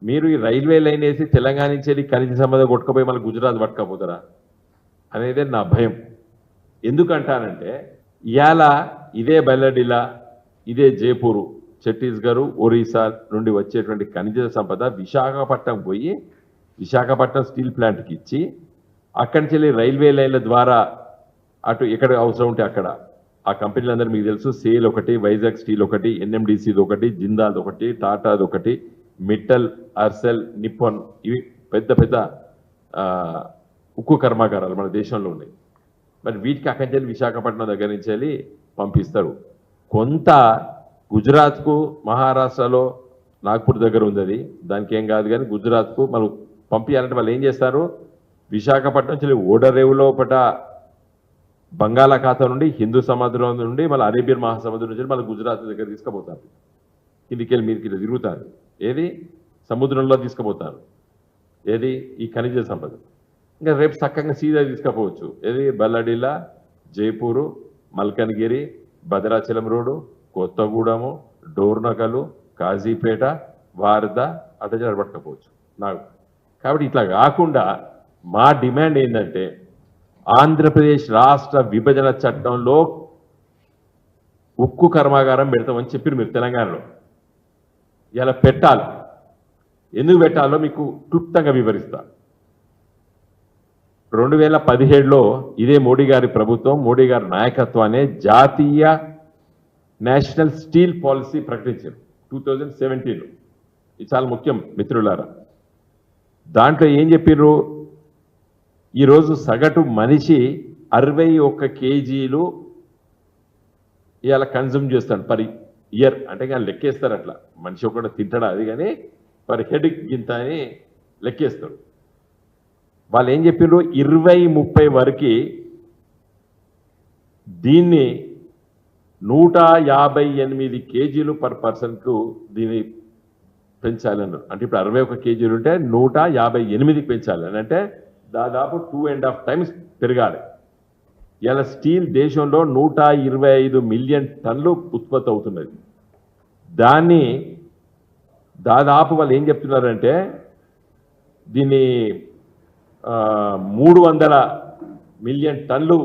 మీరు ఈ railway line వేసి తెలంగాణ నుంచి వెళ్ళి ఖనిజ సంపద కొట్టుకుపోయి మళ్ళీ గుజరాత్ పట్టుకపోతారా అనేది నా భయం. ఎందుకంటానంటే ఇవాళ ఇదే బెల్లడిలా, ఇదే జైపూరు, ఛత్తీస్గఢ్, ఒరిస్సా నుండి వచ్చేటువంటి ఖనిజ సంపద విశాఖపట్నం పోయి విశాఖపట్నం స్టీల్ ప్లాంట్కి ఇచ్చి అక్కడి నుంచి వెళ్ళి రైల్వే లైన్ల ద్వారా అటు ఎక్కడ అవసరం ఉంటే అక్కడ ఆ కంపెనీలందరూ మీకు తెలుసు, సేల్ ఒకటి, వైజాగ్ స్టీల్ ఒకటి, ఎన్ఎండిసిది ఒకటి, జిందాల్ ఒకటి, టాటాది ఒకటి, మిట్టల్, అర్సెల్, నిప్పాన్, ఇవి పెద్ద పెద్ద ఉక్కు కర్మాగారాలు మన దేశంలో ఉన్నాయి. మరి వీటికి అక్కడి నుంచి విశాఖపట్నం దగ్గర నుంచి వెళ్ళి పంపిస్తారు. కొంత గుజరాత్కు, మహారాష్ట్రలో నాగ్పూర్ దగ్గర ఉంది, అది దానికి ఏం కాదు. కానీ గుజరాత్కు మనం పంపించాలంటే వాళ్ళు ఏం చేస్తారు, విశాఖపట్నం నుంచి ఓడరేవులో పట బంగాళాఖాతం నుండి, హిందూ సముద్రం నుండి, మళ్ళీ అరేబియన్ మహాసముద్రం నుంచి మళ్ళీ గుజరాత్ దగ్గర తీసుకుపోతారు. కిందికెళ్ళి మీదకి తిరుగుతారు. ఏది సముద్రంలో తీసుకుపోతారు, ఏది ఈ ఖనిజ సంపద. ఇంకా రేపు చక్కగా సీదా తీసుకుపోవచ్చు. ఏది బల్లడిలా, జైపూరు, మల్కన్గిరి, భద్రాచలం రోడ్డు, కొత్తగూడెము, డోర్నకలు, కాజీపేట, వార్ద అట్లా పట్టుకపోవచ్చు నాకు. కాబట్టి ఇట్లా కాకుండా మా డిమాండ్ ఏంటంటే ఆంధ్రప్రదేశ్ రాష్ట్ర విభజన చట్టంలో ఉక్కు కర్మాగారం పెడతామని చెప్పి మీరు తెలంగాణలో ఇలా పెట్టాలి. ఎందుకు పెట్టాలో మీకు క్లుప్తంగా వివరిస్తా. 2017లో ఇదే మోడీ గారి ప్రభుత్వం, మోడీ గారి నాయకత్వాన్ని జాతీయ నేషనల్ స్టీల్ పాలసీ ప్రకటించారు 2017లో. ఇది చాలా ముఖ్యం మిత్రులారా. దాంట్లో ఏం చెప్పారు, ఈరోజు సగటు మనిషి 61 కేజీలు ఇవాళ కన్జ్యూమ్ చేస్తాడు పర్ ఇయర్. అంటే కానీ లెక్కేస్తారు, అట్లా మనిషి ఒకటి తింటాడా అది, కానీ పర్ హెడ్ గింత అని లెక్కేస్తారు. వాళ్ళు ఏం చెప్పారు, 2030 వరకు దీన్ని 158 కేజీలు పర్ పర్సన్కు దీన్ని పెంచాలన్నారు. అంటే ఇప్పుడు 61 కేజీలు ఉంటే 158కి పెంచాలని, అంటే దాదాపు 2.5 టైమ్స్ పెరగాలి. ఇలా స్టీల్ దేశంలో 125 మిలియన్ టన్నులు ఉత్పత్తి అవుతున్నది. దాన్ని దాదాపు వాళ్ళు ఏం చెప్తున్నారంటే దీన్ని 300 మిలియన్ టన్నులు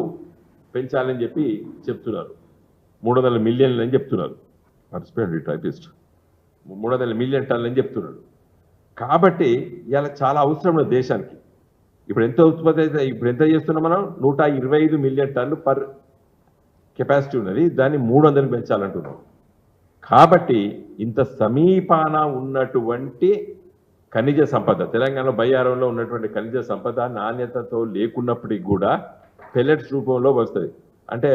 పెంచాలని చెప్పి చెప్తున్నారు. 300 మిలియన్లు అని చెప్తున్నారు. మర్చిపోయండి టైపిస్ట్, 300 మిలియన్ టన్నులు అని చెప్తున్నాడు. కాబట్టి ఇలా చాలా అవసరం దేశానికి. ఇప్పుడు ఎంత ఉత్పత్తి అయితే, ఇప్పుడు ఎంత చేస్తున్నాం మనం, 125 మిలియన్ టన్ను పర్ కెపాసిటీ ఉన్నది, దాన్ని 300కి పెంచాలంటున్నాం. కాబట్టి ఇంత సమీపాన ఉన్నటువంటి ఖనిజ సంపద, తెలంగాణ బయ్యారంలో ఉన్నటువంటి ఖనిజ సంపద నాణ్యతతో లేకున్నప్పటికీ కూడా పెల్లెట్స్ రూపంలో వస్తుంది. అంటే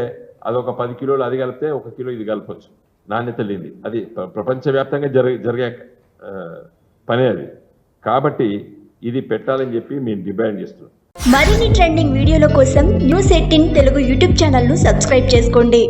అదొక 10 కిలోలు అది కలిపితే 1 కిలో ఇది కలపచ్చు, నాణ్యత లేనిది. అది ప్రపంచవ్యాప్తంగా జరిగే పనే అది. కాబట్టి ఇది పెట్టాలని చెప్పి మేము డిమాండ్ చేస్తున్నాం. మరిన్ని ట్రెండింగ్ వీడియోల కోసం న్యూస్ 18 తెలుగు యూట్యూబ్ ఛానల్ను సబ్స్క్రైబ్ చేసుకోండి.